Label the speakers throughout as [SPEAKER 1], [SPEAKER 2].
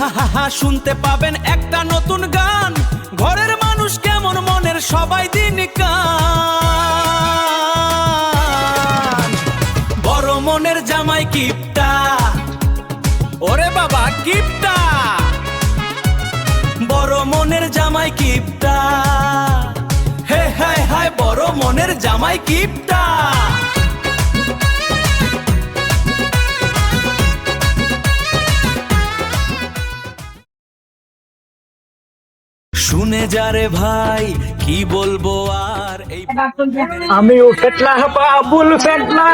[SPEAKER 1] আহা শুনতে পাবেন একটা নতুন গান, ঘরের মানুষ কেমন মনের সবাই দিন কান। বড় মনের জামাই কিপটা, ওরে বাবা কিপটা, বড় মনের জামাই কিপটা, হে হায় হায় বড় মনের জামাই কিপটা। শুনে যারে ভাই কি বলবো আর এই
[SPEAKER 2] আমিও ফেটলা বাবুল ফেটলা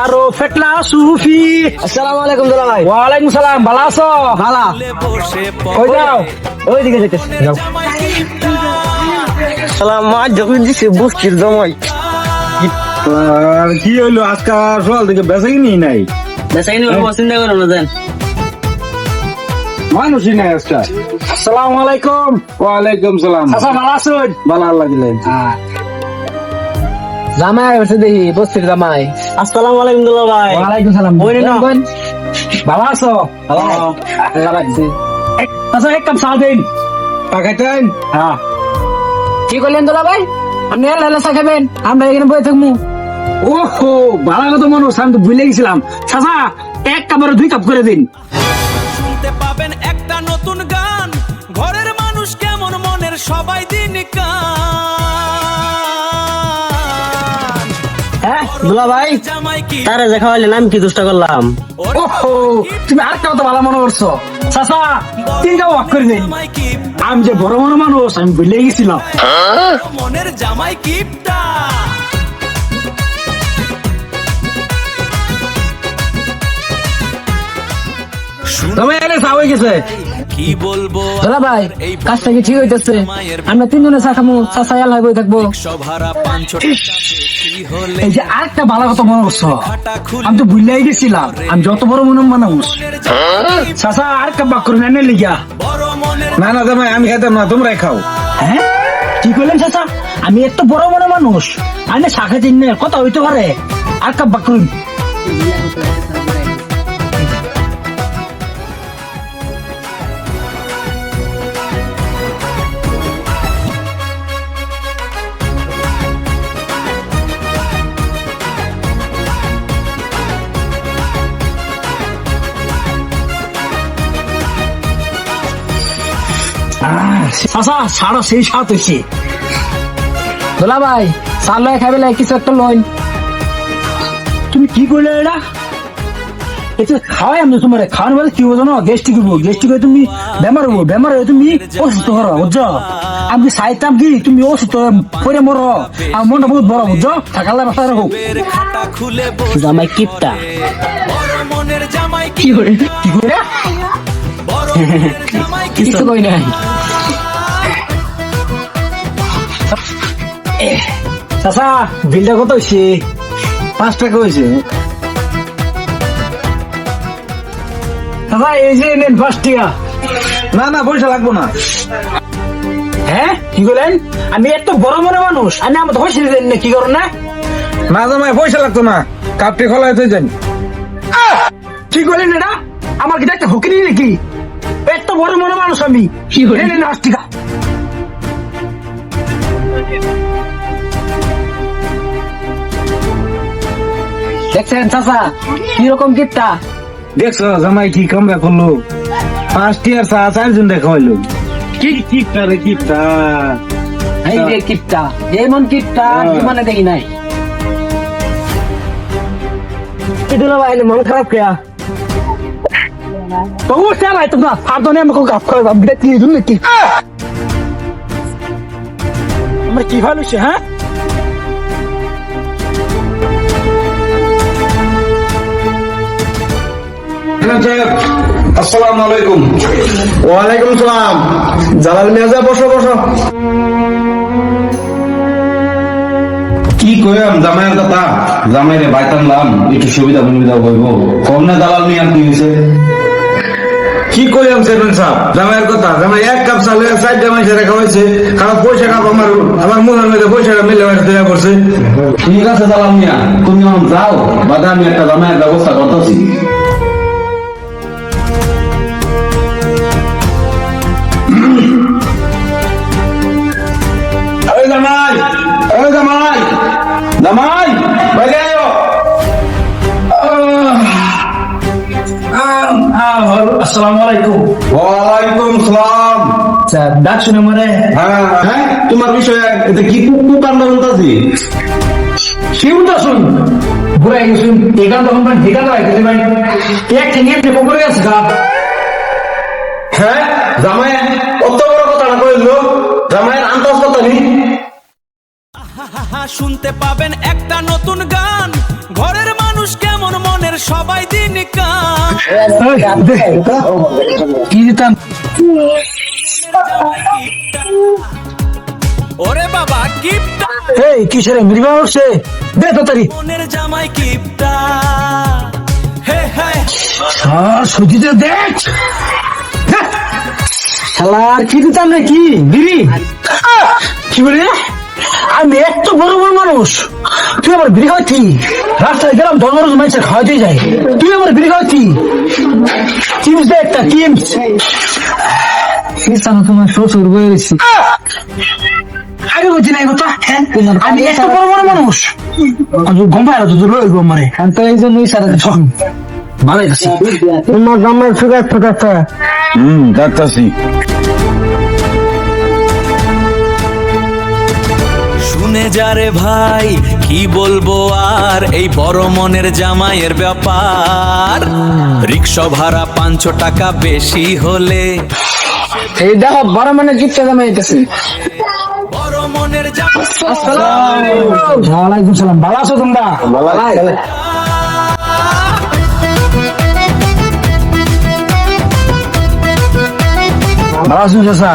[SPEAKER 2] আরো ফেটলা সুফি। আসসালামু আলাইকুম দুলা ভাই। ওয়ালাইকুম সালাম। ভালো আছো? ভালো।
[SPEAKER 1] বসে
[SPEAKER 2] কই যাও? ওইদিকে যাইতেছি। যাও। সালাম মা জমি দিছে বুঝছিস জমাই।
[SPEAKER 3] কি হইলো আজকে সকাল থেকে বেচাই নি নাই?
[SPEAKER 2] বেসাইনি বাবা চিন্তা করো না দেন।
[SPEAKER 3] মানুষই নাই আজকে।
[SPEAKER 2] আসসালামু আলাইকুম।
[SPEAKER 3] ওয়ালাইকুম সালাম।
[SPEAKER 2] আচ্ছা ভালো আছেন?
[SPEAKER 3] ভালো লাগিলেন।
[SPEAKER 2] জামাই হচ্ছে দেখি বস্তির জামাই। আসসালামু আলাইকুম দুলা ভাই। ওয়ালাইকুম সালাম। বই না ভালো আছো? ভালো লাগছে। আচ্ছা এক কাপ চা দিন।
[SPEAKER 3] পাকাইতেন?
[SPEAKER 2] হ্যাঁ। কি করলেন দুলা ভাই? আপনি এলা চা খাবেন, আমরা এখানে বসে থাকবো। ওহো ভালো কথা মানুষ, আমি তো ভুলে গেছিলাম। চাচা এক কাপ আর 2 কাপ করে দিন।
[SPEAKER 1] শুনতে পাবেন একটা নতুন গান, ঘরের মানুষ কেমন মনের সবাই দিন কান।
[SPEAKER 2] হ্যাঁ দুলা ভাই,
[SPEAKER 1] জামাই কি
[SPEAKER 2] তারে দেখা হইলে নাম কি দুষ্টা করলাম। ওহো তুমি আরেকটা কথা ভালো মনে করছো। চাচা 3 কাপ ওয়াক করে দিন।
[SPEAKER 1] জামাই কি
[SPEAKER 2] আমি যে বড় বড় মানুষ, আমি ভুলে গেছিলাম।
[SPEAKER 1] মনের জামাই কিপটা।
[SPEAKER 2] তুমি এলে চা হয়ে গেছে।
[SPEAKER 1] কি বলবো
[SPEAKER 2] দুলা ভাই কাজটা কি ঠিক হইতেছে? আমরা 3 জনে চা খামু, চাচা এলাই বই থাকবো।
[SPEAKER 1] সভারা 500 টাকা বেশি হলে
[SPEAKER 2] এই যে আরেকটা ভালো কথা মনে করছো,
[SPEAKER 1] খাটা খুলে
[SPEAKER 2] আমি তো ভুলে গেছিলাম। আমি যত বড় মনে মানুষ। চাচা আরেকটা বাক করে নেনে লিগা।
[SPEAKER 1] বড় মনের
[SPEAKER 3] না না জামাই আমি খাইতাম না, তোমরাই খাও।
[SPEAKER 2] হ্যাঁ কি করলেন চাচা? আমি এত বড় বড় মানুষ, আমি শাখা চিহ্ন কথা হইতে পারে। আর কাপ বাক করুন। চাচা সারা সেই সাত হয়েছে। দোলা ভাই চাল লয় খাবে কিছু একটা লইন। তুমি কি করলে এটা? এটা খাওয়াই আমি তোমার খাওয়ানো বলে কি বোঝো না? গেস্টিক হবো, গেস্টিক হয়ে তুমি বেমার হবো, বেমার হয়ে তুমি অসুস্থ করো বুঝছো? আমি চাইতাম কি তুমি অসুস্থ করে মরো, আমার মনটা বহুত বড় বুঝছো? থাকালে বাসা রাখো।
[SPEAKER 1] খাটা খুলে
[SPEAKER 2] জামাই কিপটা
[SPEAKER 1] বড় মনের জামাই
[SPEAKER 2] কি করে কি করে
[SPEAKER 1] বড় মনের জামাই
[SPEAKER 2] কিছু কই নাই। চাচা বিলটা কত হয়েছে?
[SPEAKER 3] 5 টাকা হয়েছে।
[SPEAKER 2] চাচা এই যে নেন 5 টাকা।
[SPEAKER 3] না না পয়সা লাগবো না।
[SPEAKER 2] হ্যাঁ কি করলেন? আমি এত বড় বড় মানুষ, আমি আমার ধরে দেন না কি করো না?
[SPEAKER 3] না জামাই পয়সা লাগতো না, কাপটি খোলাই তো যান।
[SPEAKER 2] কি করলেন এটা? আমার কি একটা হুকিনি নাকি? এত বড় বড় মানুষ আমি কি করে 5 টাকা। দেখছেন চাচা কিরকম কিপটা?
[SPEAKER 3] দেখছো জামাই কি কামরা করলো? 5 টিয়ার চা 4 জন দেখা হইলো। কি কিপটা রে কিপটা।
[SPEAKER 2] এই যে কিপটা, এমন কিপটা জীবনে দেখি নাই। এগুলো ভাই মন খারাপ কে? তবু চালাই তোমরা সাধনে আমাকে গাফ করে বিরাট কি জন্য কি আমরা কি ভালো সে? হ্যাঁ
[SPEAKER 3] আসসালামু আলাইকুম। ওয়ালাইকুম সালাম। জালাল মিয়া বসো বসো।
[SPEAKER 4] কি কইম জামাইয়ের কথা? জামাইরে বাইতানলাম একটু সুবিধা সুবিধা হইব, কম না দালাল নিয়ে কি হয়েছে?
[SPEAKER 3] কি কইলাম চেয়ারম্যান সাহেব জামাইয়ের কথা? জামাই 1 কাপ চালে 4 জামাই সেরা খাওয়াইছে, খারাপ পয়সা কাপ আমার মনের মধ্যে পয়সাটা মিলে দেওয়া করছে।
[SPEAKER 4] ঠিক আছে দালাল মিয়া, তুমি এখন যাও, বাদে আমি একটা জামাইয়ের ব্যবস্থা করতেছি। এই জামাই জামাই বাইরে আয়ো।
[SPEAKER 2] আসসালামু আলাইকুম।
[SPEAKER 4] ওয়ালাইকুম সালাম।
[SPEAKER 2] স্যার ডাক শুনে মনে
[SPEAKER 4] হ্যাঁ হ্যাঁ, তোমার বিষয়ে এতে কি কাণ্ড বলতেছি?
[SPEAKER 2] শিবটা শুন ঘুরাই গেছুন এখান তখন ঠিকানা রাখতে ভাই এক ঠেঙে পেপো করে গেছে গা।
[SPEAKER 4] হ্যাঁ জামাই কত বড় কথাটা কইলো, জামাইয়ের আন্দাজ কথা নেই।
[SPEAKER 1] শুনতে পাবেন একটা নতুন গান, ঘরের মানুষ কেমন মনের সবাই দিন কান।
[SPEAKER 2] কি দিতাম
[SPEAKER 1] ওরে বাবা কিপটা,
[SPEAKER 2] এই কিসের মৃগা উঠছে দে তাড়াতাড়ি।
[SPEAKER 1] মনের জামাই কিপটা, হে হ্যাঁ
[SPEAKER 2] সুজিতে দেখ শালার কি দিতাম না কি দিবি কি বলি আমি এত বড় বড় মানুষ তুই আমার বিড়ি খাওয়াচ্ছি রাস্তায় গেলাম দশ বড় মানুষ খাওয়াতেই যাই তুই আমার বিড়ি খাওয়াচ্ছি চিমস দে একটা চিমস তোমার শ্বশুর বয়েছি আগে বলছি না এই কথা হ্যাঁ আমি এত বড় বড় মানুষ গম পাই তো রয়ে গো মারে তো এই জন্যই সারা ভালো আছি তোমার গ্রামের সুগার ফোটাচ্ছে
[SPEAKER 4] দেখতাছি।
[SPEAKER 1] শুনে যারে ভাই কি বলবো আর এই বড় মনের জামাইয়ের ব্যাপার। রিক্সা ভাড়া 500 টাকা বেশি হলে
[SPEAKER 2] এই দেখো বড় মানে কিচ্ছা দামে আইতেছে
[SPEAKER 1] বড় মনের জামাই
[SPEAKER 2] ওয়ালাইকুম সালাম ভালো আছো তোমরা ভালো আছো চাচা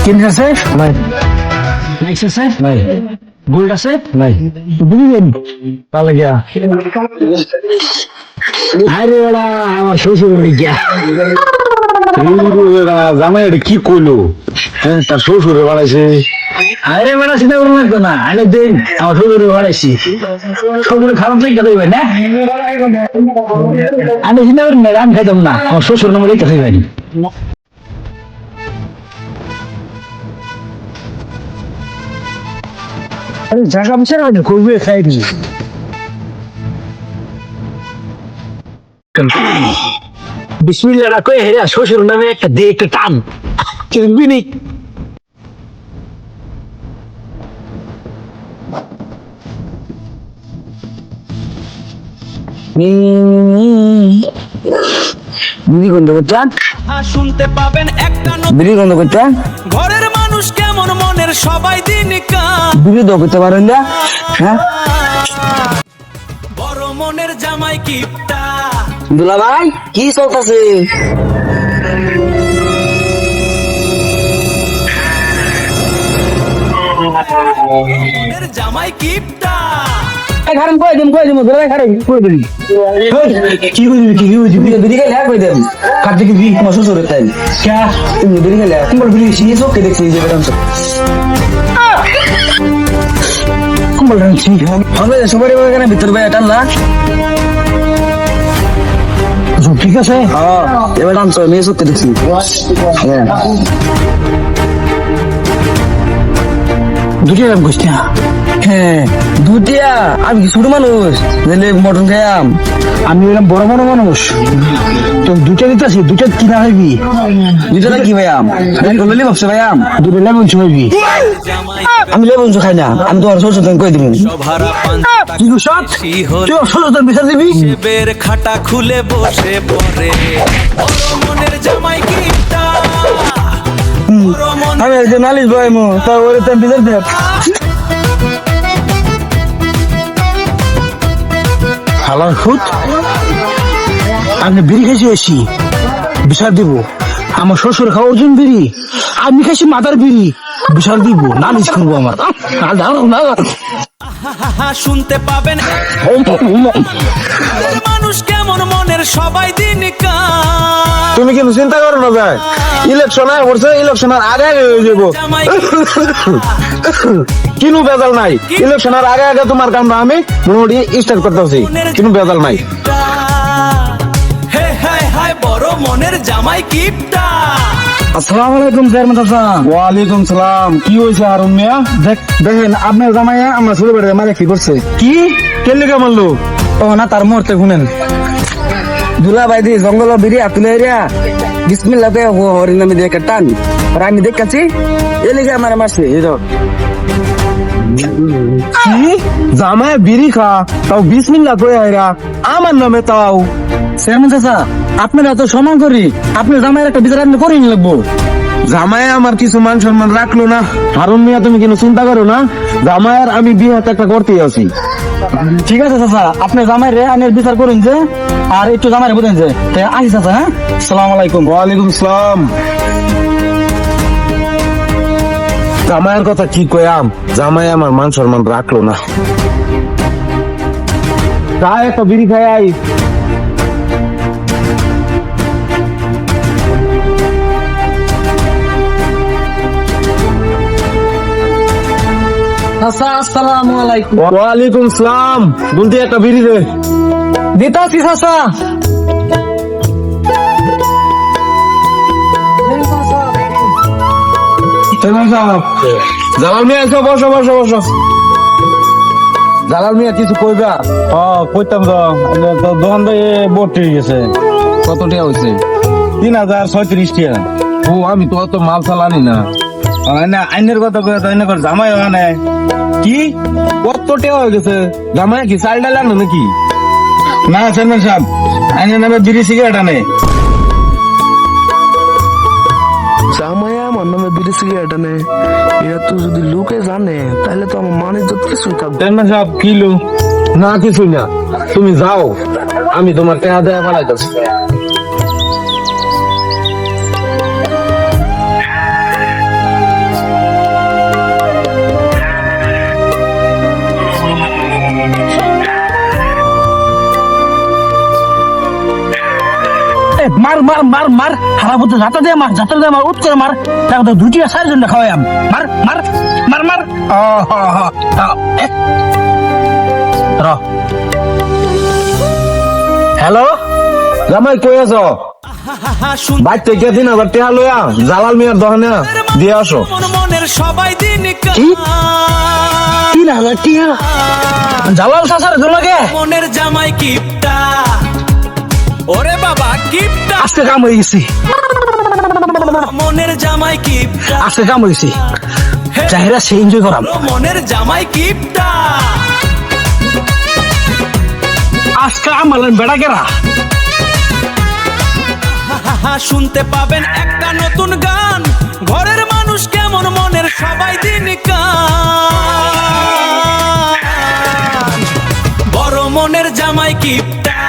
[SPEAKER 2] কিন আছে নাই নাইস আছে নাই গোল্ড আছে নাই বুঝলেন ভালো গিয়া আরে ওরা আমার শ্বশুর গিয়া
[SPEAKER 4] জামাই এটা কি কইলো? হ্যাঁ তার শ্বশুরে বাড়াইছে।
[SPEAKER 2] আরে বেড়া চিন্তা করবো লাগতো না আরে দিন আমার শ্বশুরে বাড়াইছি শ্বশুরে খারাপ থেকে গেলে না আমি চিন্তা করি না আমি খাইতাম না আমার শ্বশুর নামে রেখে খাই পারি আরে জায়গা মিশে না করবে খাই দিই বিসমিল্লাহ রাখো হেরা শ্বশুর নামে একটা দে একটা টান কিনবি বিড়ি গন্ধ করছেন
[SPEAKER 1] শুনতে পাবেন একটা
[SPEAKER 2] বিড়ি গন্ধ করছেন
[SPEAKER 1] ঘরের মানুষ কেমন মনের সবাই দিন কান।
[SPEAKER 2] বিড়ি দো করতে পারেন না হ্যাঁ
[SPEAKER 1] বড় মনের জামাই কিপটা,
[SPEAKER 2] দুলা ভাই কি চলতেছে
[SPEAKER 1] মনের জামাই কিপটা,
[SPEAKER 2] খারাপ কই দিম দুলা ভাই খারাপ কই দিবি কি কইবি কি কইবি বিড়ি খেলে কই দেব কাটে কি বি তোমার শ্বশুর তাই ক্যা তুমি বিড়ি খেলে তোমার বিড়ি সিয়ে সব কে দেখছি যে বেরাম সব কুম্বল রাখছি হবে সবারই এখানে ভিতর ভাই টানলা ঠিক আছে হ্যাঁ এবার আনছো মেয়ে সত্যি দেখছি দুটিয়া দাম করছি হ্যাঁ দুটিয়া আমি কি ছোট মানুষ মটন খাইয়াম আমি বললাম বড় বড় মানুষ তো দুটা দিতেছি দুটা কিনা হইবি দুটা কি ভাইয়াম লেলি ভাবছো ভাইয়াম দুটো লেবুন হইবি আমি লেবুন খাই না আমি তোমার শ্বশুর কই দিব
[SPEAKER 1] ভাড়া 500
[SPEAKER 2] কিন্তু সব তুই শ্বশুর বিচার দিবি
[SPEAKER 1] বের খাটা খুলে বসে পড়ে বড় মনের জামাই কিপটা, বড় মনের
[SPEAKER 2] আমি একজন নালিশ ভাই মো তা ওরে তো বিচার দেব হালার খুদ আমি বিড়ি খাইছি এসি বিচার দিব আমার শ্বশুর খাওয়ার জন্য বিড়ি আমি খাইছি মাথার বিড়ি বিচার দিব নালিশ করবো আমার
[SPEAKER 1] শুনতে পাবেন মানুষ কেমন মনের সবাই দিন কান।
[SPEAKER 3] তুমি কিন্তু চিন্তা করো না ভাই, ইলেকশন আয় পড়ছে, ইলেকশনের আগে আগে হয়ে যাবো।
[SPEAKER 1] জামাই
[SPEAKER 3] কিনু বেজাল নাই, ইলেকশনের আগে আগে তোমার কামটা আমি মোটামুটি স্টার্ট করতেছি, কিন্তু বেজাল নাই।
[SPEAKER 1] কিপটা, হে হায় হায় বড় বড় মনের জামাই কিপটা।
[SPEAKER 2] আসসালামু আলাইকুম চেয়ারম্যান চাচা।
[SPEAKER 4] ওয়ালাইকুম সালাম। কি হয়েছে হারুন মিয়া?
[SPEAKER 2] দেখেন আপনার জামাইয়া আমরা ছোট বেড়ে মারে কি করছে।
[SPEAKER 4] কি কেন লেগে মারলো?
[SPEAKER 2] ও না তার মুহূর্তে শুনেন দুলা ভাই দি জঙ্গল বিরিয়া তুলে এরিয়া বিসমিল্লাহ তে হরিণ আমি দেখে টান আর আমি দেখাচ্ছি এ লেগে আমার মারছে এই তো।
[SPEAKER 4] কি জামাই বিড়ি খা তাও বিসমিল্লাহ কই আইরা আমার নামে তাও?
[SPEAKER 2] চেয়ারম্যান চাচা আপনারা তো সম্মান করি আপনার জামাইয়ের একটা বিচার আপনি করেই লাগবো।
[SPEAKER 4] জামাই আমার কিছু মান সম্মান রাখলো না। হারুন মিয়া তুমি কিন্তু চিন্তা করো না, জামাইয়ের আমি বিয়ে হাতে একটা করতেই আছি।
[SPEAKER 2] ঠিক আছে চাচা আপনি জামাই রে আইনের বিচার করুন যে আর একটু জামাই রে বুঝেন যে আসি চাচা। হ্যাঁ আসসালামু আলাইকুম।
[SPEAKER 4] ওয়ালাইকুম সালাম। জামাইয়ের কথা কি কয়াম, জামাই আমার মান সম্মান রাখলো না। তাই একটা বিড়ি খাই আই।
[SPEAKER 2] চাচা আসসালামু আলাইকুম।
[SPEAKER 4] ওয়ালাইকুম সালাম। বলতে একটা বিড়ি দে।
[SPEAKER 2] দিতাছি চাচা।
[SPEAKER 4] জালাল মিয়া এসো, বসো বসো বসো। জালাল মিয়া কিছু কইবা?
[SPEAKER 3] কইতাম তো দোকান ভাই ভর্তি হয়ে গেছে।
[SPEAKER 4] কত টাকা হয়েছে?
[SPEAKER 3] 3036 টাকা।
[SPEAKER 4] ও আমি তো অত মাল চালানি না।
[SPEAKER 3] আইনের কথা কয়ে তো এনে জামাই হয় না।
[SPEAKER 4] কি কত টাকা হয়ে গেছে? জামাই কি চাল ডাল আনো নাকি?
[SPEAKER 3] না চেয়ারম্যান সাহেব আইনের নামে বিড়ি সিগারেট আনে।
[SPEAKER 5] জামাইয়া আমার নামে বিড়ি সিগারেট আনে, এরা তো যদি লোকে জানে তাহলে তো আমার মান ইজ্জত কিছুই থাকবে।
[SPEAKER 3] চেয়ারম্যান সাহেব কিলো
[SPEAKER 4] না কিছুই না, তুমি যাও, আমি তোমার টাকা দেয়া পালাইতেছি।
[SPEAKER 2] মার মার মার মার খারাপ হতো যাতা দিয়ে মার যাতা দিয়ে মার উঠ করে মার তারপর তো দুটি আর চারজন খাওয়াই মার মার মার মার হ্যালো
[SPEAKER 4] জামাই কই আছো?
[SPEAKER 1] শুন
[SPEAKER 4] বাইর থেকে 3000 টাকা লইয়া জালাল মিয়ার দোকানে দিয়ে আসো।
[SPEAKER 1] মনের সবাই দিন
[SPEAKER 2] কি? 3000 টিয়া জালাল চাচার জলকে
[SPEAKER 1] মনের জামাই কিপটা। ওরে বাবা কিপটা,
[SPEAKER 2] আজকে কাম হয়ে গেছি
[SPEAKER 1] মনের জামাই কিপটা।
[SPEAKER 2] আজকে কাম হয়ে গেছি চাহিদা সে এনজয় করাম।
[SPEAKER 1] মনের জামাই কিপটা।
[SPEAKER 2] আজকে আমার বেড়া কেরা
[SPEAKER 1] শুনতে পাবেন একটা নতুন গান, ঘরের মানুষ কেমন মনের সবাই দিন কান। বড় মনের জামাই কিপটা।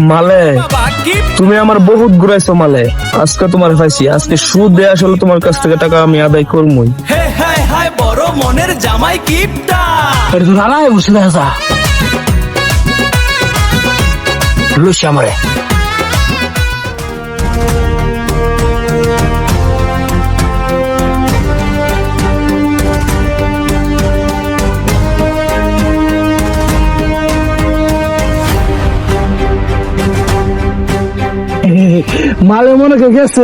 [SPEAKER 5] মালে
[SPEAKER 1] বাবা কিপটা।
[SPEAKER 5] তুমি আমার বহুত ঘুরাইছো মালে, আজকে তোমার পাইছি, আজকে সুদে আসলে তোমার কাছ থেকে টাকা আমি আদায় করবই।
[SPEAKER 1] হে হায় হায় বড় মনের জামাই কিপটা।
[SPEAKER 2] রানায় বসে দেখা লুসি আমারে মালে মনে কে গেছে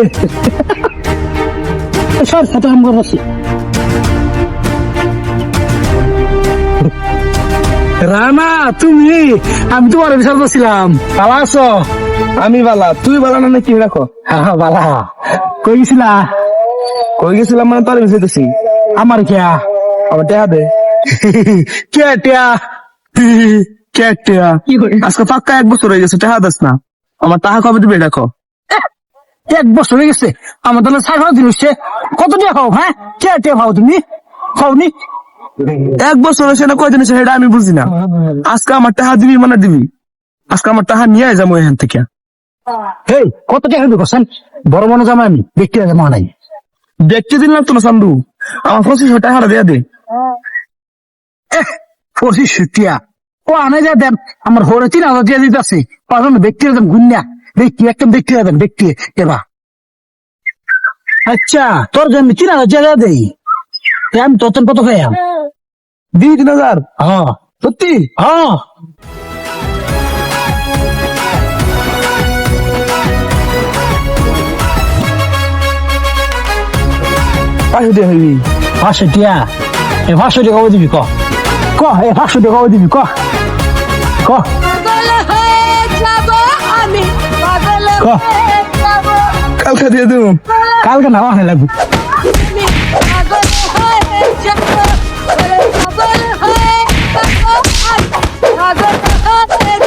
[SPEAKER 2] সব সাথে আমরা আছি রানা তুমি আমি তোমার বিচার করছিলাম ভালো আছো?
[SPEAKER 5] আমি বালা, তুই বালা না কি রাখো?
[SPEAKER 2] হ্যাঁ ভালো কই গেছিলা?
[SPEAKER 5] কই গেছিলাম মানে তার বিষয়তেছি
[SPEAKER 2] আমার কেয়া
[SPEAKER 5] আমার টাকা দে।
[SPEAKER 2] কে টিয়া
[SPEAKER 5] কে টিয়া? আজকে পাক্কা 1 বছর হয়ে গেছে, টাকা দাস না। আমার টাকা কবে দিবে দেখো।
[SPEAKER 2] 1 বছর হয়ে গেছে আমার তাহলে 60 দিন হচ্ছে কত টাকা খাও? হ্যাঁ কে টিয়া খাও তুমি খাওনি?
[SPEAKER 5] 1 বছর হয়েছে না কয়দিন হয়েছে সেটা আমি বুঝি না। আজকে আমার টাকা দিবি মানে দিবি, আজকে আমার টাকা নিয়ে যাবো এখান থেকে।
[SPEAKER 2] হেই কত টাকা দিবি কোসেন? বড় মনে জামা আমি দেখতে জামা নাই
[SPEAKER 5] দেখতে দিলাম তো না চান্দু, আমার 2500 টাকাটা দেয়া দে।
[SPEAKER 2] 2500 টিয়া ও আনে যা দেন আমার হরে 3000 দিয়ে দিতে আছে পাঁচজন ব্যক্তি দেন গুন্যা ব্যক্তি একদম ব্যক্তি দেন ব্যক্তি এবার আচ্ছা তোর জন্য 3000 দিয়ে দেই আমি তোর কত খাইয়াম
[SPEAKER 5] 2-3000?
[SPEAKER 2] হ্যাঁ
[SPEAKER 5] সত্যি?
[SPEAKER 2] হ্যাঁ
[SPEAKER 5] পাঁচশো দিয়ে হইবি
[SPEAKER 2] 500 টিয়া এ 500 টাকা কবে দিবি ক এ 500 টাকা কবে দিবি ক
[SPEAKER 6] পাগল হয়ে যাব আমি পাগল
[SPEAKER 2] ক।
[SPEAKER 6] হয়ে যাব
[SPEAKER 5] কালকে দিয়ে দেবো
[SPEAKER 2] কালকে না হয় লাগবে
[SPEAKER 6] আমি পাগল হয়ে যাব পাগল হয়ে যাব আমি পাগল হয়ে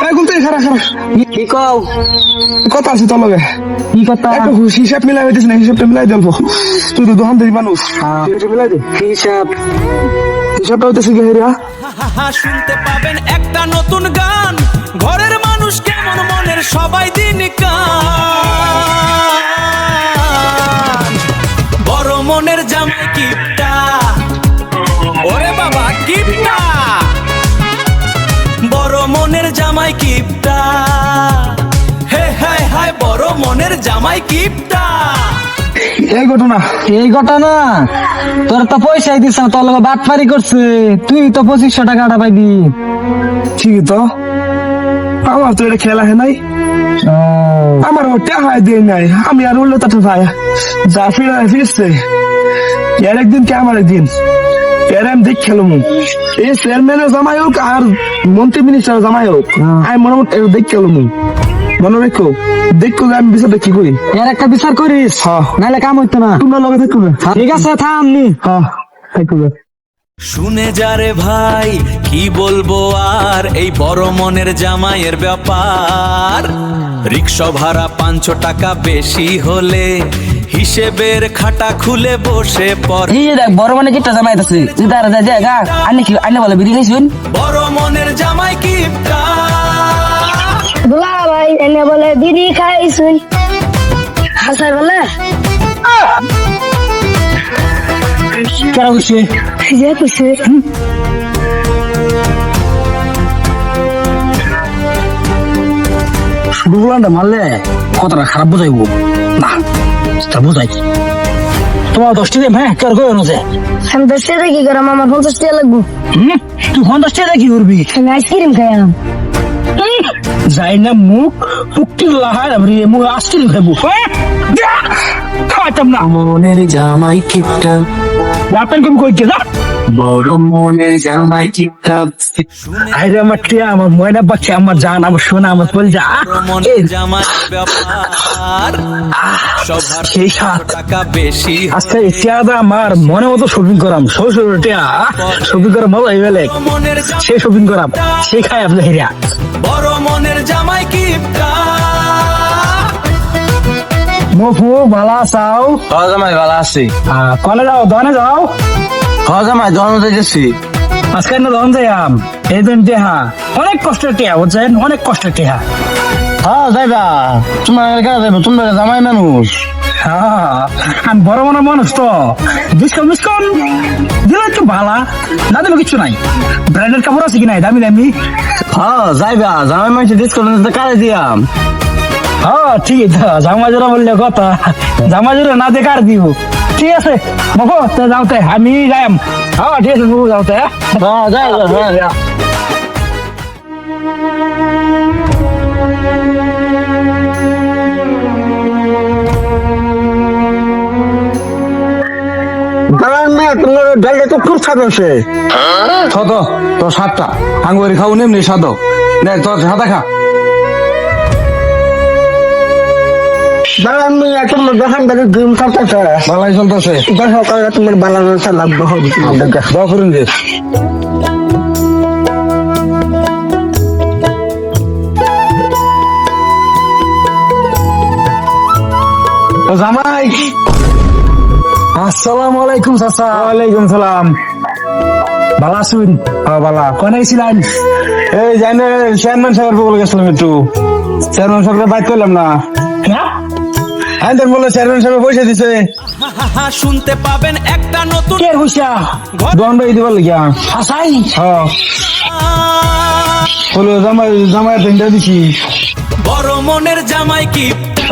[SPEAKER 5] এখন তো খারাপ
[SPEAKER 2] কি কও
[SPEAKER 5] কথা আছে তোর লগে
[SPEAKER 2] কি কথা
[SPEAKER 5] একটা হিসাব মিলাই হইতেছে না হিসাবটা মিলাই দেব তুই তো দোকান থেকে মানুষ হিসাবটা মিলাই দে হিসাবটা হইতেছে কি হেরা
[SPEAKER 1] শুনতে পাবেন একটা নতুন গান ঘরের মানুষ কেমন মনের সবাই দিন কান বড় মনের জামাই কিপটা ওরে বাবা কিপটা বড় মনের জামাই কিপটা হে হায় হায় বড় মনের জামাই কিপটা
[SPEAKER 5] এই ঘটনা
[SPEAKER 2] এই ঘটনা তোর তো পয়সাই দিস না তোর লগে বাটপারি করছে তুই তো 2500 টাকাটা পাইবি
[SPEAKER 5] ঠিকই তো আমার তো এটা খেলা হয় নাই আমার ওটা হয় দিয়ে নাই আমি আর উল্লো তাতে ভাই যা ফিরছে এর একদিন কে আমার একদিন এর আমি দেখ খেলবো এই চেয়ারম্যানের জামাই হোক আর মন্ত্রী মিনিস্টার জামাই হোক আমি মোটামুটি দেখ খেলবো মনে রেখো দেখো যে আমি বিচারটা কি করি
[SPEAKER 2] এর একটা বিচার করিস
[SPEAKER 5] হ্যাঁ
[SPEAKER 2] নাহলে কাম হইতো না
[SPEAKER 5] তোমরা লগে থাকবে
[SPEAKER 2] ঠিক আছে থাম নি
[SPEAKER 5] হ্যাঁ থাকবে
[SPEAKER 1] শুনে যারে ভাই কি বলবো আর এই বড় মনের জামাইয়ের ব্যাপার রিক্সা ভাড়া 500 টাকা বেশি হলে হিসেবের খাতা খুলে বসে পড়ে
[SPEAKER 2] এই দেখ বড় মানে কিটা জামাইতাছে তুই তার যা জায়গা আনি কি আনি বলে বিড়ি খাইছুন
[SPEAKER 1] বড় মনের জামাই কিপটা
[SPEAKER 6] দুলা ভাই এনে বলে দিদি খাইছুন হাসার বলে
[SPEAKER 2] কেরা কইছে
[SPEAKER 6] যে কইছে
[SPEAKER 2] শুধু গুলানটা মারলে কতটা খারাপ বুঝাইবো না তা বুঝাই তোমার 10 টাকা হ্যাঁ কেন কই না যে
[SPEAKER 6] আমি 10 টাকা কি করাম আমার 50 টাকা লাগবো
[SPEAKER 2] তুই 50 টাকা কি করবি
[SPEAKER 6] আমি আইসক্রিম খাইলাম
[SPEAKER 2] যাই না মুখ পুকটি লাহাই রে মুখ আইসক্রিম খাইবো খাইতাম না
[SPEAKER 7] মনের জামাই কিপটা
[SPEAKER 2] বাপেন কম কই কে যা
[SPEAKER 7] বড় মনের জামাই কিপটা
[SPEAKER 2] আরে আমার টিয়া আমার ময়না বাচ্চা আমার জান আমার সোনা আমার বল যা
[SPEAKER 1] বড় মনের জামাইয়ের ব্যাপার সবার
[SPEAKER 2] সেই সাত
[SPEAKER 1] টাকা বেশি
[SPEAKER 2] আজকে ইতিহাদা আমার মনে মতো শপিং করাম শ্বশুর টিয়া শপিং করাম ভালো হইবেলে
[SPEAKER 1] বড় মনের
[SPEAKER 2] সে শপিং করাম সে খাই আপনি হেরিয়া
[SPEAKER 1] বড় মনের জামাই কিপটা
[SPEAKER 2] মফু ভালো চাও
[SPEAKER 5] জামাই ভালো আছি
[SPEAKER 2] কলে যাও দনে যাও
[SPEAKER 5] জামাই দোকান যাইতেছি
[SPEAKER 2] আজকে না দন যাইয়াম এই দিন টেহা অনেক কষ্টের টেহা বুঝছেন অনেক কষ্টের টেহা
[SPEAKER 5] হ্যাঁ যাইবা তোমার এলাকা যাইবা তোমরা জামাই মানুষ
[SPEAKER 2] হ্যাঁ আমি বড় মনে মানুষ তো ডিসকাউন্ট দিলে একটু ভালা না দিলে কিছু নাই ব্র্যান্ডের কাপড় আছে কি নাই দামি দামি
[SPEAKER 5] হ্যাঁ যাইবা জামাই মানুষ ডিসকাউন্ট কারে দিয়াম
[SPEAKER 2] হ্যাঁ ঠিক আছে জামা জোড়া বললে কথা জামা জোড়া না দিয়ে কার দিব ঠিক আছে বাবু তো যাওতে আমি যাইম হ্যাঁ ঠিক আছে বাবু যাওতে
[SPEAKER 5] হ্যাঁ যাই হ্যাঁ ডালটা তো খুব স্বাদ আছে ছত তোর সাতটা আঙ্গুরি খাও নেমনি স্বাদ নে তোর সাদা খা দাঁড়ান তোমার দোকান থেকে ডিম চলতেছে ভালাই চলতেছে সকালে তোমার বালানো লাগবে হবে দোয়া করুন যে জামাই
[SPEAKER 2] আসসালামু আলাইকুম চাচা
[SPEAKER 5] ওয়ালাইকুম সালাম
[SPEAKER 2] ভালো আছুন
[SPEAKER 5] বালা
[SPEAKER 2] কোনে ছিলেন
[SPEAKER 5] এই জানে চেয়ারম্যান সাহেবের বলে গেছিলাম একটু চেয়ারম্যান সাহেবের বাইক করলাম না হ্যাঁ তোর বলে চেয়ারম্যান সাহেব পয়সা দিছে
[SPEAKER 1] শুনতে পাবেন একটা নতুন
[SPEAKER 2] কে হইছা
[SPEAKER 5] দোকান বাই দিবার লাগিয়া
[SPEAKER 2] হাসাই
[SPEAKER 5] হ্যাঁ বলো জামাই তিনটা দিছি
[SPEAKER 1] বড় মনের জামাই কিপটা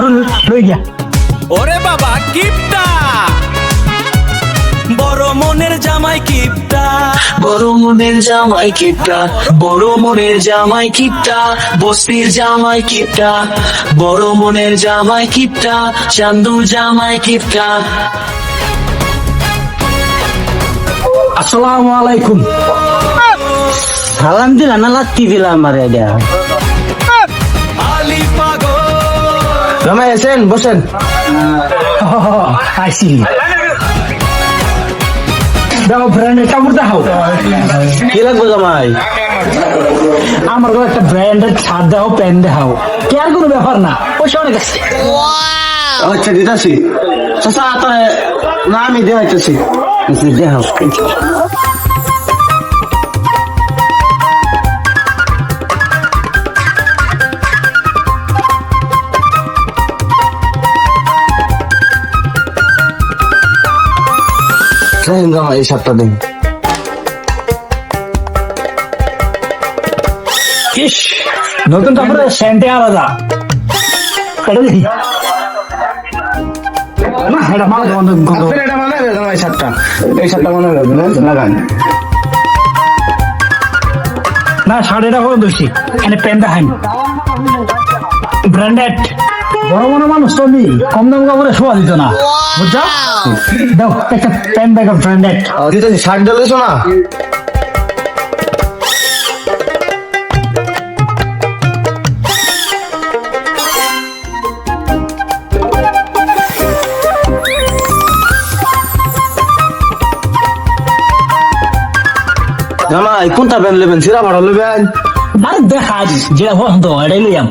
[SPEAKER 2] লই গিয়া
[SPEAKER 1] ওরে বাবা কিপটা বড় মনের জামাই কিপটা
[SPEAKER 7] বড় মনের জামাই কিপটা, বড় মনের জামাই কিপটা, বস্তির জামাই কিপটা, বড় মনের জামাই কিপটা, চান্দুর জামাই কিপটা।
[SPEAKER 2] আসসালামু আলাইকুম।
[SPEAKER 8] সালাম দিলা না লাত্তি দিলা আমার এটা
[SPEAKER 1] আলি পাগল
[SPEAKER 5] জামাই আছেন, বসেন।
[SPEAKER 2] আইসি দাও ব্র্যান্ডের কাপড় দেখাও।
[SPEAKER 5] কি লাগবে জামাই?
[SPEAKER 2] আমার ঘরে একটা ব্র্যান্ডের শার্ট দেখাও, প্যান্ট দেখাও। কেয়ার কোনো ব্যাপার না, পয়সা অনেক আছে।
[SPEAKER 5] আচ্ছা দিতাছি। চাচা তাহলে না আমি দেখাইতেছি।
[SPEAKER 8] দেখাও
[SPEAKER 5] জামাই এই শার্টটা দিন।
[SPEAKER 2] ইস, নতুন কাপড়ের সেন্টে আলাদা। এটা দেখি না, এটা মাল গন্ধ গন্ধ।
[SPEAKER 5] আপনার এটা মানাবে জামাই শার্টটা? এই শার্টটা মানাবে, লাগান।
[SPEAKER 2] না, শার্ট এটা করে দোষী, এখানে প্যান্ট দেখাই ব্র্যান্ডেড। বড় বড় মানুষ তো নেই, কম দাম কাপড়ে শোয়া দিত না, বুঝছো? দাও একটা প্যান্ট দেখো ব্র্যান্ডেড।
[SPEAKER 5] দিতাছি। শার্ট ডালেছো না? জামাই কোনটা প্যান্ট নেবেন? সিরা ভাড়া নেবেন?
[SPEAKER 2] আরে দেখা যেটা পছন্দ এটাই লইয়াম।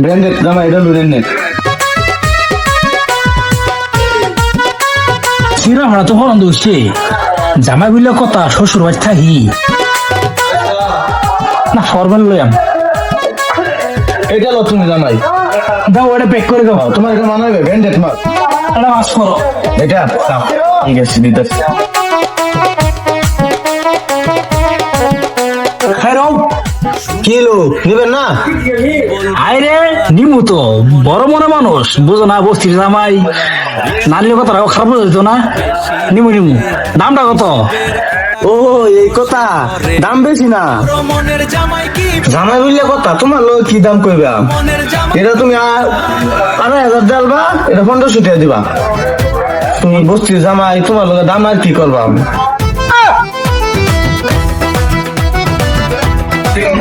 [SPEAKER 5] ব্র্যান্ডেড জামাই এটা ব্র্যান্ডেড।
[SPEAKER 2] চিরা ভাড়া তো পছন্দ হচ্ছে, জামাই বললে কথা শ্বশুর বাড়ি থাকি না, ফরমেল লইয়াম।
[SPEAKER 5] এটা লো তুমি জামাই।
[SPEAKER 2] দাও এটা প্যাক করে দাও।
[SPEAKER 5] তোমার এটা মানাবে? ব্র্যান্ডেড মাল।
[SPEAKER 2] এটা মাছ করো।
[SPEAKER 5] এটা দাও। ঠিক আছে দিতেছি।
[SPEAKER 2] খাইরাও
[SPEAKER 5] কিলো নিবেন না?
[SPEAKER 2] আরে নিমু তো, বড় মনে মানুষ বুঝো না, বস্তির জামাই নারীর কথা খারাপ বুঝত না। নিমু নিমু, দামটা কত?
[SPEAKER 5] ও এই কথা, দাম বেশি না।
[SPEAKER 1] বড় মনের জামাই কি
[SPEAKER 5] জামাই বললে কথা, তোমার লোক কি দাম কইবা?
[SPEAKER 1] মনের জামাই
[SPEAKER 5] এটা তুমি 2,500 ডালবা, এটা 1500 টাকা দিবা। তুমি বস্তির জামাই, তোমার লোক দাম আর কি করবা?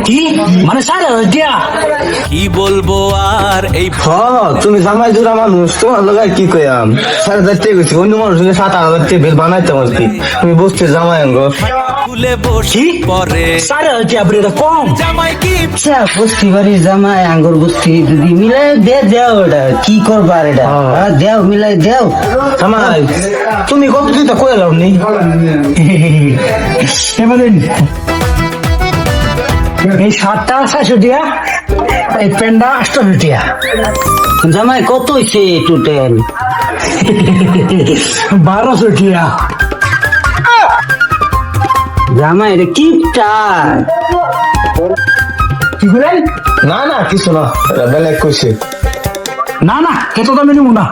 [SPEAKER 2] কি মানে 4,000 দিয়া?
[SPEAKER 1] কি বলবো আর এই
[SPEAKER 5] তুমি জামাই জোড়া মানুষ, তোমার লোক আর কি কইয়াম? 4,000 টাকা গেছি, অন্য মানুষ 7,000 টাকা বেল বানাইতে পারছি। তুমি বস্তির জামাই আঙ্গ
[SPEAKER 1] খুলে বসি পরে
[SPEAKER 2] 4,000 দিয়া বলে এটা কম।
[SPEAKER 1] জামাই কি
[SPEAKER 8] আচ্ছা বস্তি বাড়ির জামাই আঙ্গুর বস্তি যদি মিলাই দেও এটা কি করবার এটা দেও মিলাই দেও
[SPEAKER 5] জামাই তুমি কত দিতে কইলাম নি?
[SPEAKER 2] এবারে এই শার্টটা 400 দিয়া, এই প্যান্টটা 800 দিয়া।
[SPEAKER 8] জামাই কত হইছে টোটাল?
[SPEAKER 2] 1200 দিয়া।
[SPEAKER 8] জামাই রে কিপটা
[SPEAKER 2] কি করেন?
[SPEAKER 5] না না কিছু না, বেলেগ কইছে।
[SPEAKER 2] না না, এত দামে নিবো না,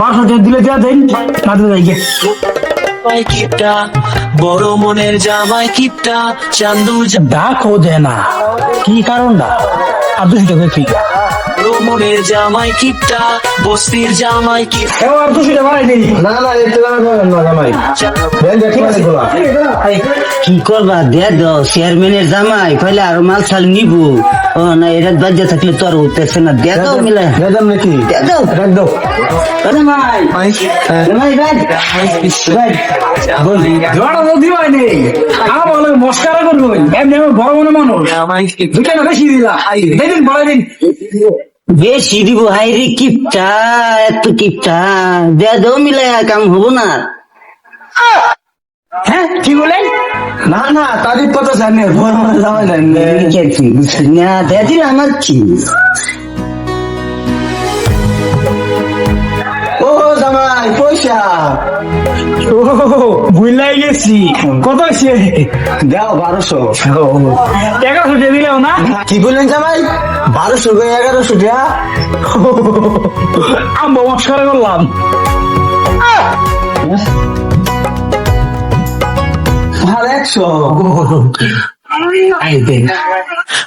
[SPEAKER 2] 1200 টাকা দিলে দেয়া দেন, না দিলে যাই গে।
[SPEAKER 7] জামাই কিপটা, বড় মনের জামাই কিপটা, চান্দুর
[SPEAKER 2] ডাকও দেয় না, কি কারণটা? আর 200 টাকা ফ্রি।
[SPEAKER 7] বড় মনের জামাই কিপটা, বস্তির জামাই কিপটা।
[SPEAKER 2] এবার আর 200 টাকা বাড়াই দেই।
[SPEAKER 5] না না এতে দাম করবেন না জামাই। ব্র্যান্ডেড মাল এগুলা।
[SPEAKER 8] কি করবা দে দাও, চেয়ারম্যানের জামাই কইলে আরো মাল ছাল নিবো। ও না এটা বাজ্যা থাকলে তো আর উঠতেছে না, দে দাও মিলাই
[SPEAKER 5] দাম নাকি?
[SPEAKER 8] দে দাও
[SPEAKER 5] রাখ দাও।
[SPEAKER 8] জামাই জামাই রাখ
[SPEAKER 2] জোড়া তো দিবাই নেই, আমার বলে মস্কারা করবো, এমনি আমি বড় মনে মানুষ,
[SPEAKER 7] জামাই কিপটা,
[SPEAKER 2] 2 টাকা বেশি দিলা, দিন বাড়াই দিন।
[SPEAKER 8] বেশি দিব হাইরে কিপটা, এত কিপটা দে দাও মিলাই কাম হবো না।
[SPEAKER 2] হ্যাঁ কি বলেন?
[SPEAKER 5] না না তারিফ কত জানি, বড় মনে জামাই জানি
[SPEAKER 8] না দে দিলে আমার কি?
[SPEAKER 5] ও জামাই পয়সা ও ভুলাই গেছি, কত আছে?
[SPEAKER 8] দাও 1200।
[SPEAKER 5] 1100 দিয়ে দিলেও না?
[SPEAKER 8] কি বললেন জামাই? 1200 করে 1100 টাকা?
[SPEAKER 5] আমি মস্করা করলাম।
[SPEAKER 8] আর 100।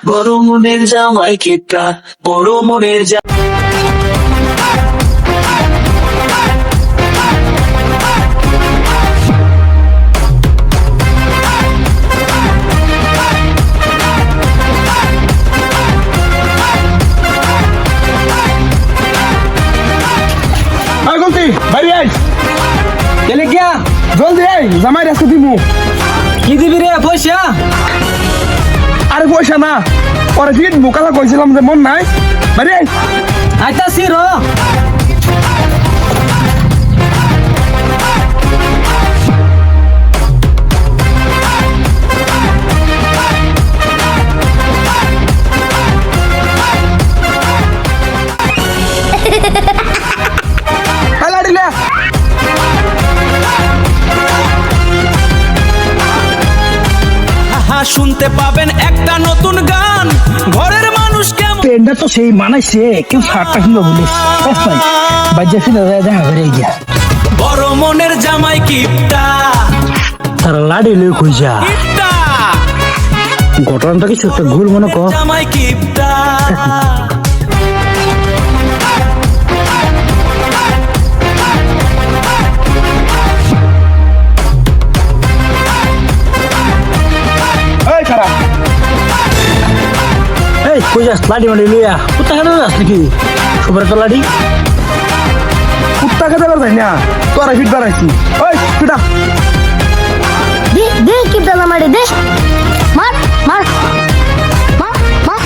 [SPEAKER 7] বড় মনের জামাই কিপটা, বড় মনের
[SPEAKER 5] আয় গলতি বাইরে আয়। এলে গিয়া জলদি আয়, জামাই রাস্তা দিমু। কি দিবি রে পয়সা? আরে পয়সা না, পরে ফিট বোকালা কইছিলাম যে মন নাই। বাইরে আয়। আইতাছি র।
[SPEAKER 1] শুনতে পাবেন একটা নতুন গান, ঘরের মানুষ কেমন
[SPEAKER 2] পেনটা তো সেই মানাইছে, কেউ শার্টটা কিনলো বলিস বাজ্যা ফিরে দেখা করে গিয়া
[SPEAKER 1] বড় মনের জামাই কিপটা
[SPEAKER 2] তারা লাড়ি লই খুঁজা
[SPEAKER 1] কিপটা
[SPEAKER 2] ঘটনাটা কিছু একটা ভুল মনে কর।
[SPEAKER 1] জামাই কিপটা
[SPEAKER 5] এই খারাপ
[SPEAKER 2] এই কই যাস লাড়ি মাড়ি লইয়া? কোথা হেন যাস নাকি? সবার তো লাড়ি
[SPEAKER 5] কুত্তা খেতে পারতাই না, তোরা ফিট বাড়াইছি। ওই ফিটা
[SPEAKER 6] দে দে কিপটা না মারে দে, মার মার মার মার।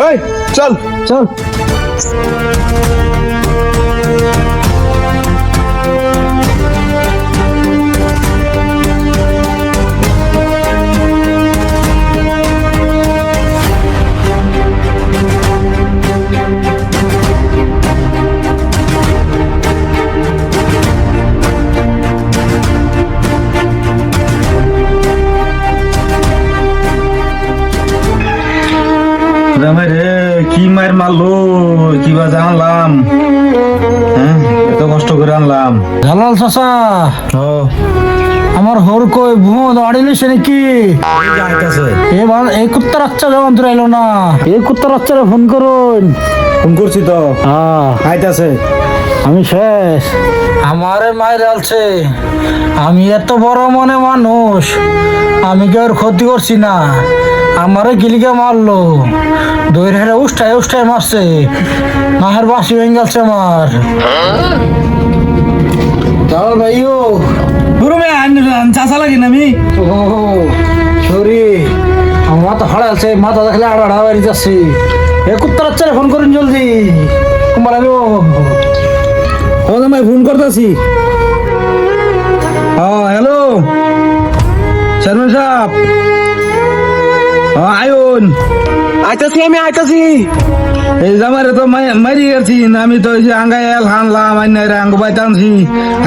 [SPEAKER 5] এই চল
[SPEAKER 2] চল।
[SPEAKER 3] জামাই রে কি মার মারলো, কিবা জানলাম, হ্যাঁ এত কষ্ট করে আনলাম।
[SPEAKER 2] জালাল চাচা, আমার হর কই ভুঁ দাঁড়িয়েছে নাকি?
[SPEAKER 3] যাইতাছে
[SPEAKER 2] এবার এই কুত্তার বাচ্চা যখন তোর এলো না, এই কুত্তার বাচ্চারা ফোন করুন।
[SPEAKER 3] ফোন করছি তো,
[SPEAKER 2] হ্যাঁ
[SPEAKER 3] আইতাছে।
[SPEAKER 2] আমি শেষ, আমারে মায়ের আলছে। আমি এত বড় মনে মানুষ, আমি কি ওর ক্ষতি করছি না? আমারে গিলিকে মারলো, দৈর হেরে উষ্টায় উষ্টায় মারছে, মাহের বাসি ভেঙে গেছে আমার। চল ভাইও
[SPEAKER 5] পুরো চাষা লাগি না আমি।
[SPEAKER 2] ও সরি, আমার মাথা হারাইছে, মাথা দেখলে আড়া আড়া বাড়ি যাচ্ছি। এ কুত্তার বাচ্চারা ফোন করুন জলদি। কুমার
[SPEAKER 5] ও জামাই ফোন করতেছি। হ্যাঁ হ্যালো চেয়ারম্যান সাহেব, আয়ুন আইতাছি, আমি আইতাছি। এই জামাই তো মারি গেছি, আমি তো ওই যে আঙ্গাই এল হানলাম, আইনারে আঙ্গ বাইতে আনছি,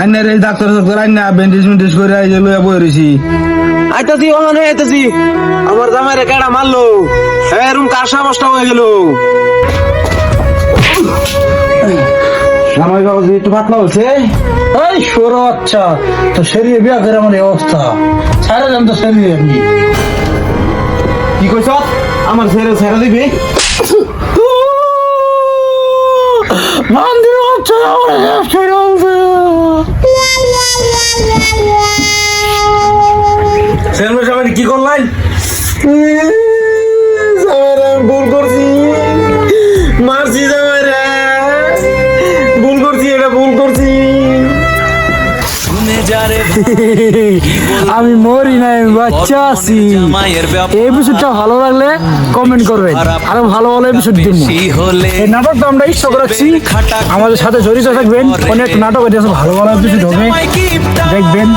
[SPEAKER 5] আইনারে এই ডাক্তার ডাক্তার আইনা ব্যান্ডেজ মেন্ডেজ করে এই যে লইয়া বই রয়েছি। আইতাছি ওখানে আইতাছি। আমার জামাইরে কেডা মারলো, এরকম কাশা বস্তা হয়ে গেল। জামাই বাবু একটু পাতলা হচ্ছে।
[SPEAKER 2] এই সরো আচ্ছা, তো শরীরে বিয়া করে আমার এই অবস্থা, ছাড়া যান তো শরীরে আপনি।
[SPEAKER 3] কি কইছ? আমার ছেড়ে ছেড়ে দিবি?
[SPEAKER 2] মন্দির আচ্ছা আমার
[SPEAKER 3] চেয়ারম্যান সাহেব কি করলেন? ভুল করছি, মারছি জামাইরে, ভুল করছি, এটা ভুল করছি।
[SPEAKER 1] শুনে যারে ভাই,
[SPEAKER 2] আমি মরি নাই, আমি বাচ্চা আছি।
[SPEAKER 1] জামাইয়ের ব্যাপার
[SPEAKER 2] এই এপিসোডটা ভালো লাগলে কমেন্ট করবেন, আরো ভালো ভালো এপিসোড দিব।
[SPEAKER 1] বেশি হলে
[SPEAKER 2] এই নাটকটা আমরা ইচ্ছা করাচ্ছি, আমাদের সাথে জড়িত থাকবেন। অনেক নাটক আছে, ভালো ভালো এপিসোড হবে,
[SPEAKER 1] জামাই কিপটা
[SPEAKER 2] দেখবেন।